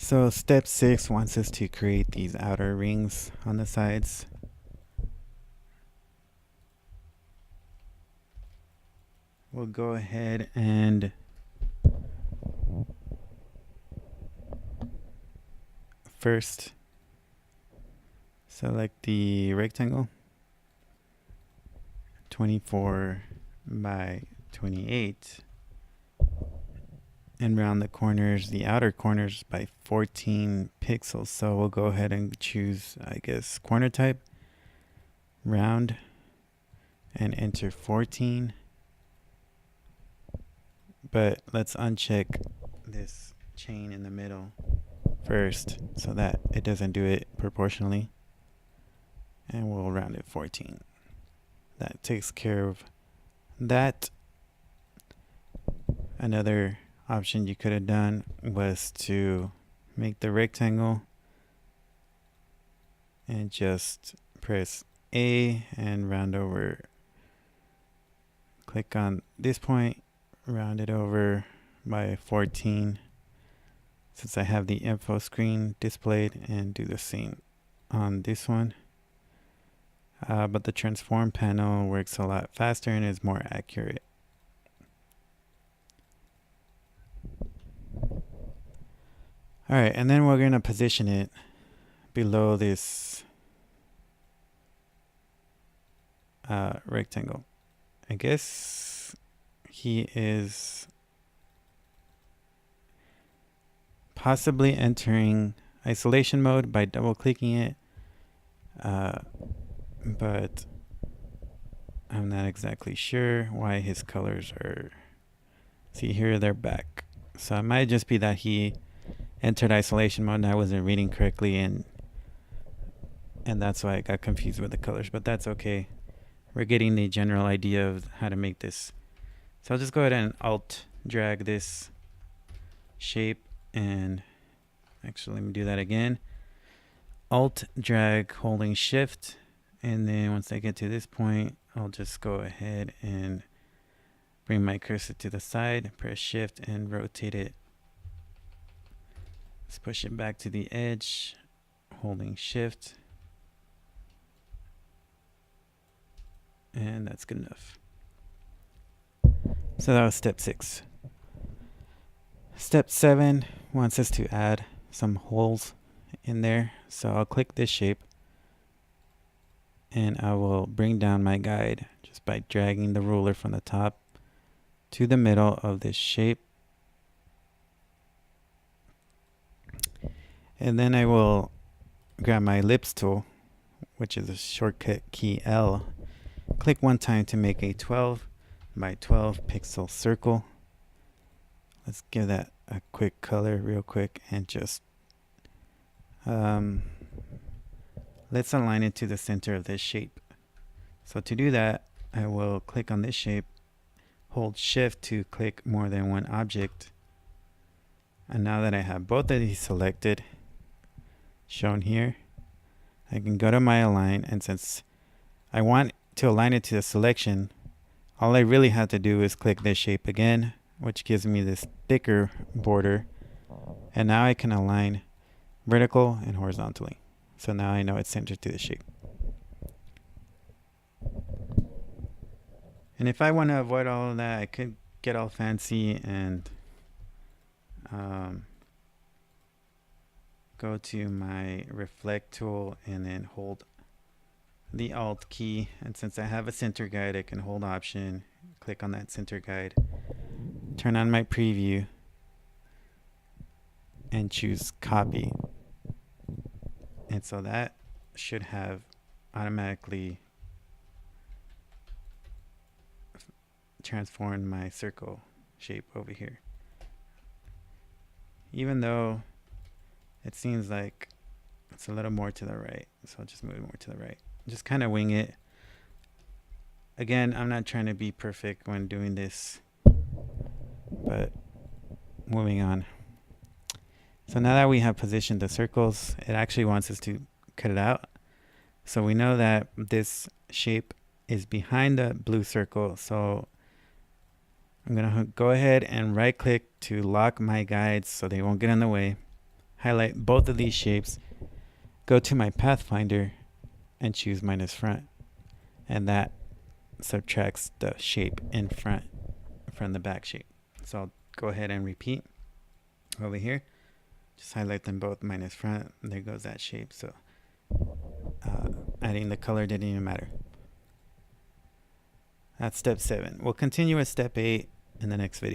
So step 6 wants us to create these outer rings on the sides. We'll go ahead and first select the rectangle, 24 by 28, and round the corners, the outer corners, by 14 pixels. So we'll go ahead and choose, I guess, corner type, round, and enter 14. But let's uncheck this chain in the middle first so that it doesn't do it proportionally, and we'll round it 14. That takes care of that. Another option you could have done was to make the rectangle and just press A and round over. Click on this point, round it over by 14 since I have the info screen displayed, and do the same on this one. But the transform panel works a lot faster and is more accurate. Alright, and then we're going to position it below this rectangle. I guess he is possibly entering isolation mode by double clicking it, but I'm not exactly sure why his colors are, see here, they're back. So it might just be that he entered isolation mode and I wasn't reading correctly, and that's why I got confused with the colors, but that's okay. We're getting the general idea of how to make this. So I'll just go ahead and alt drag this shape, and actually let me do that again. Alt drag holding shift, and then once I get to this point, I'll just go ahead and bring my cursor to the side, press shift and rotate it. Let's push it back to the edge, holding shift, and that's good enough. So that was step 6. Step 7 wants us to add some holes in there. So I'll click this shape and I will bring down my guide just by dragging the ruler from the top to the middle of this shape. And then I will grab my ellipse tool, which is a shortcut key L. Click one time to make a 12 by 12 pixel circle. Let's give that a quick color real quick, and just let's align it to the center of this shape. So to do that, I will click on this shape, hold shift to click more than one object. And now that I have both of these selected, shown here, I can go to my align, and since I want to align it to the selection, all I really have to do is click this shape again, which gives me this thicker border, and now I can align vertical and horizontally. So now I know it's centered to the shape. And if I want to avoid all of that, I could get all fancy and go to my reflect tool and then hold the alt key, and since I have a center guide, I can hold option, click on that center guide, turn on my preview, and choose copy. And so that should have automatically transformed my circle shape over here, even though it seems like it's a little more to the right. So I'll just move it more to the right. Just kind of wing it. Again, I'm not trying to be perfect when doing this, but moving on. So now that we have positioned the circles, it actually wants us to cut it out. So we know that this shape is behind the blue circle. So I'm going to go ahead and right click to lock my guides so they won't get in the way. highlight both of these shapes, go to my pathfinder, and choose minus front. And that subtracts the shape in front from the back shape. So I'll go ahead and repeat over here. Just highlight them both minus front. There goes that shape. So adding the color didn't even matter. That's step 7. We'll continue with step 8 in the next video.